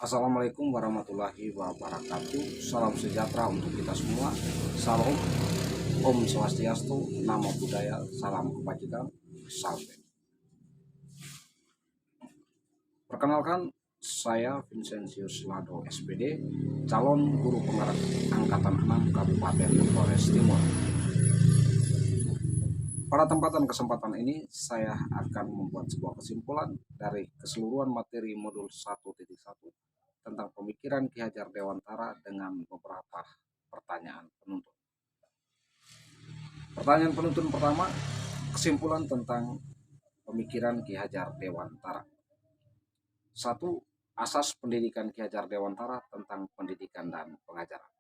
Assalamualaikum warahmatullahi wabarakatuh. Salam sejahtera untuk kita semua. Salam Om Swastiastu, Namo Buddhaya, salam kebajikan, salam. Perkenalkan, saya Vincentius Lado SPD, calon guru penggerak Angkatan 6 Kabupaten Flores Timur. Pada kesempatan ini, saya akan membuat sebuah kesimpulan dari keseluruhan materi modul 1.1 tentang pemikiran Ki Hajar Dewantara dengan beberapa pertanyaan penuntun. Pertanyaan penuntun pertama, kesimpulan tentang pemikiran Ki Hajar Dewantara. 1. Asas pendidikan Ki Hajar Dewantara tentang pendidikan dan pengajaran.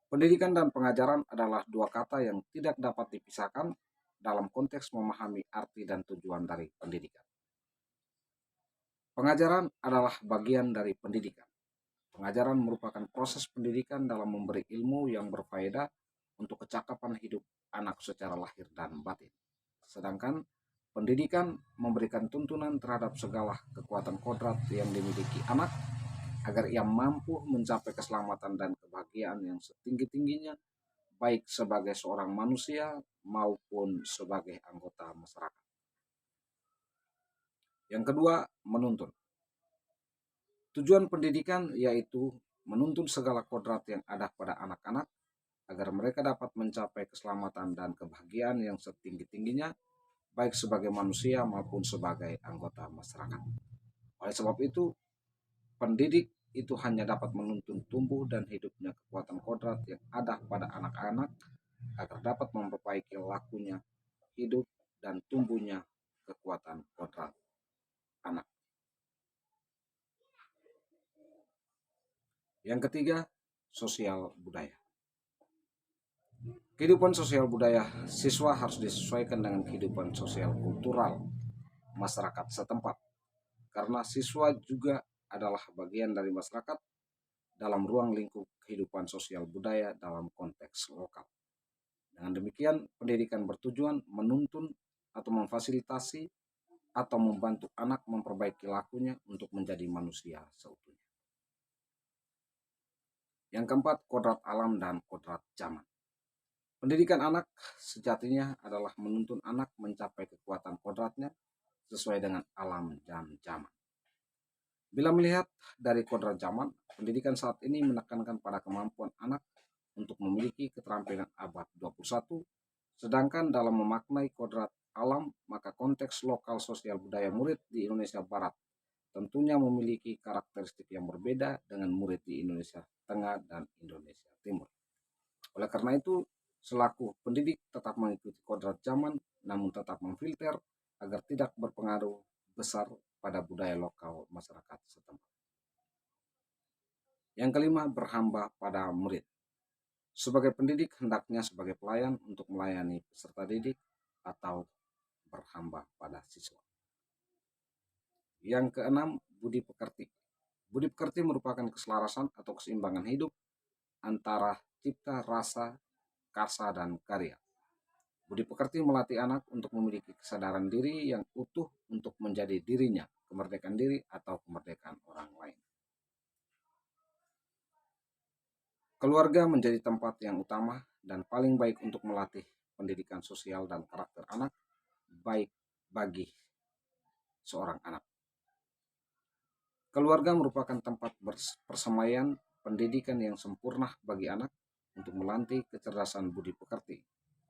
Pendidikan dan pengajaran adalah dua kata yang tidak dapat dipisahkan dalam konteks memahami arti dan tujuan dari pendidikan. Pengajaran adalah bagian dari pendidikan. Pengajaran merupakan proses pendidikan dalam memberi ilmu yang berfaedah untuk kecakapan hidup anak secara lahir dan batin. Sedangkan pendidikan memberikan tuntunan terhadap segala kekuatan kodrat yang dimiliki anak agar ia mampu mencapai keselamatan dan kebahagiaan yang setinggi-tingginya, baik sebagai seorang manusia maupun sebagai anggota masyarakat. Yang kedua, menuntun. Tujuan pendidikan yaitu menuntun segala kodrat yang ada pada anak-anak agar mereka dapat mencapai keselamatan dan kebahagiaan yang setinggi-tingginya, baik sebagai manusia maupun sebagai anggota masyarakat. Oleh sebab itu, pendidik itu hanya dapat menuntun tumbuh dan hidupnya kekuatan kodrat yang ada pada anak-anak agar dapat memperbaiki lakunya, hidup, dan tumbuhnya kekuatan kodrat anak. Yang ketiga, sosial budaya. Kehidupan sosial budaya siswa harus disesuaikan dengan kehidupan sosial kultural masyarakat setempat, karena siswa juga adalah bagian dari masyarakat dalam ruang lingkup kehidupan sosial budaya dalam konteks lokal. Dengan demikian, pendidikan bertujuan menuntun atau memfasilitasi atau membantu anak memperbaiki lakunya untuk menjadi manusia seutuhnya. Yang keempat, kodrat alam dan kodrat zaman. Pendidikan anak sejatinya adalah menuntun anak mencapai kekuatan kodratnya sesuai dengan alam dan zaman. Bila melihat dari kodrat zaman, pendidikan saat ini menekankan pada kemampuan anak untuk memiliki keterampilan abad 21, sedangkan dalam memaknai kodrat alam, maka konteks lokal sosial budaya murid di Indonesia Barat tentunya memiliki karakteristik yang berbeda dengan murid di Indonesia Tengah dan Indonesia Timur. Oleh karena itu, selaku pendidik tetap mengikuti kodrat zaman, namun tetap memfilter agar tidak berpengaruh besar pada budaya lokal masyarakat setempat. Yang kelima, berhamba pada murid. Sebagai pendidik, hendaknya sebagai pelayan untuk melayani peserta didik atau berhamba pada siswa. Yang keenam, budi pekerti. Budi pekerti merupakan keselarasan atau keseimbangan hidup antara cipta, rasa, karsa, dan karya. Budi pekerti melatih anak untuk memiliki kesadaran diri yang utuh untuk menjadi dirinya, kemerdekaan diri atau kemerdekaan orang lain. Keluarga menjadi tempat yang utama dan paling baik untuk melatih pendidikan sosial dan karakter anak, baik bagi seorang anak. Keluarga merupakan tempat persemaian pendidikan yang sempurna bagi anak untuk melatih kecerdasan budi pekerti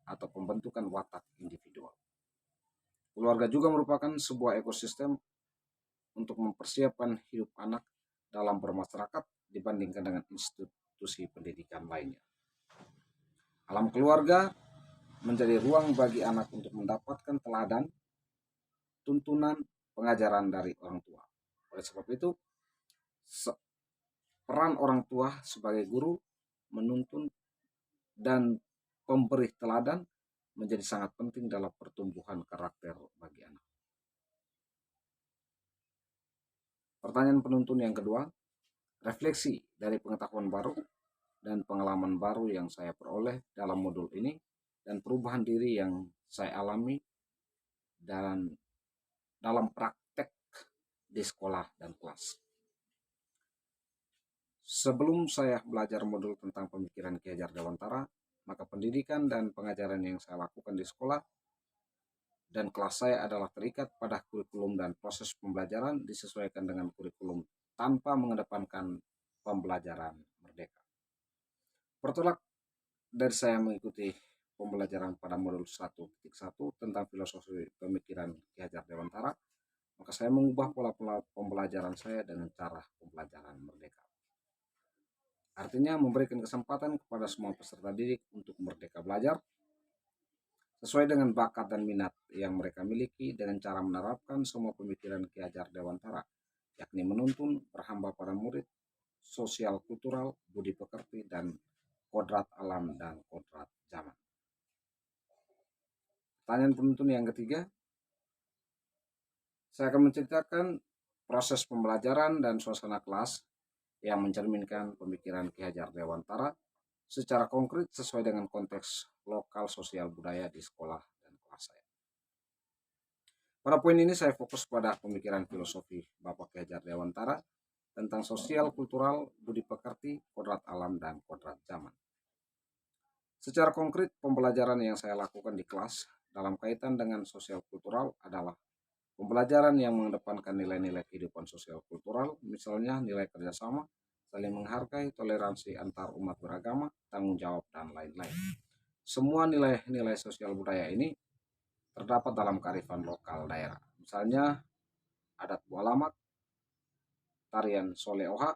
atau pembentukan watak individual. Keluarga juga merupakan sebuah ekosistem untuk mempersiapkan hidup anak dalam bermasyarakat dibandingkan dengan institusi pendidikan lainnya. Alam keluarga menjadi ruang bagi anak untuk mendapatkan teladan, tuntunan, pengajaran dari orang tua. Oleh sebab itu, peran orang tua sebagai guru, menuntun, dan pemberi teladan menjadi sangat penting dalam pertumbuhan karakter bagi anak. Pertanyaan penuntun yang kedua, refleksi dari pengetahuan baru dan pengalaman baru yang saya peroleh dalam modul ini dan perubahan diri yang saya alami dan dalam praktek di sekolah dan kelas. Sebelum saya belajar modul tentang pemikiran Ki Hajar Dewantara, maka pendidikan dan pengajaran yang saya lakukan di sekolah dan kelas saya adalah terikat pada kurikulum dan proses pembelajaran disesuaikan dengan kurikulum tanpa mengedepankan pembelajaran merdeka. Bertolak dari saya mengikuti pembelajaran pada modul 1.1 tentang filosofi pemikiran Ki Hajar Dewantara, maka saya mengubah pola-pola pembelajaran saya dengan cara pembelajaran merdeka. Artinya memberikan kesempatan kepada semua peserta didik untuk merdeka belajar sesuai dengan bakat dan minat yang mereka miliki dengan cara menerapkan semua pemikiran Ki Hajar Dewantara, yakni menuntun, berhamba pada murid, sosial kultural, budi pekerti, dan kodrat alam dan kodrat zaman. Pertanyaan penuntun yang ketiga, saya akan menceritakan proses pembelajaran dan suasana kelas yang mencerminkan pemikiran Ki Hajar Dewantara secara konkret sesuai dengan konteks lokal sosial budaya di sekolah dan kelas saya. Pada poin ini saya fokus pada pemikiran filosofi Bapak Ki Hajar Dewantara tentang sosial, kultural, budi pekerti, kodrat alam, dan kodrat zaman. Secara konkret, pembelajaran yang saya lakukan di kelas dalam kaitan dengan sosial kultural adalah pembelajaran yang mengedepankan nilai-nilai kehidupan sosial kultural, misalnya nilai kerjasama, saling menghargai, toleransi antar umat beragama, tanggung jawab, dan lain-lain. Semua nilai-nilai sosial budaya ini terdapat dalam kearifan lokal daerah. Misalnya adat Bualamak, tarian Soleoha,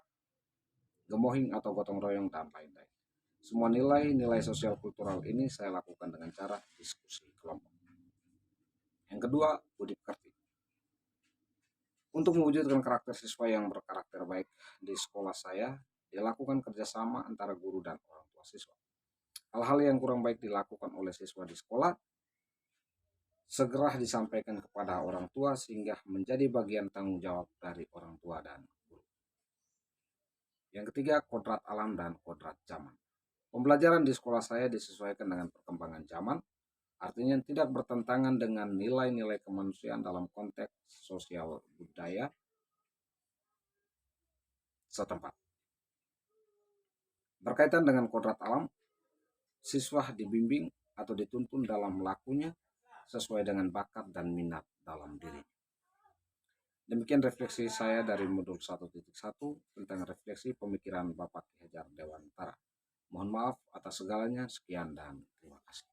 gemohing atau gotong royong, dan lain-lain. Semua nilai-nilai sosial kultural ini saya lakukan dengan cara diskusi kelompok. Yang kedua, budi pekerti. Untuk mewujudkan karakter siswa yang berkarakter baik di sekolah saya, dilakukan kerjasama antara guru dan orang tua siswa. Hal-hal yang kurang baik dilakukan oleh siswa di sekolah segera disampaikan kepada orang tua sehingga menjadi bagian tanggung jawab dari orang tua dan guru. Yang ketiga, kodrat alam dan kodrat zaman. Pembelajaran di sekolah saya disesuaikan dengan perkembangan zaman, artinya tidak bertentangan dengan nilai-nilai kemanusiaan dalam konteks sosial budaya setempat. Berkaitan dengan kodrat alam, siswa dibimbing atau dituntun dalam melakukannya sesuai dengan bakat dan minat dalam diri. Demikian refleksi saya dari modul 1.1 tentang refleksi pemikiran Bapak Ki Hajar Dewantara. Mohon maaf atas segalanya, sekian dan terima kasih.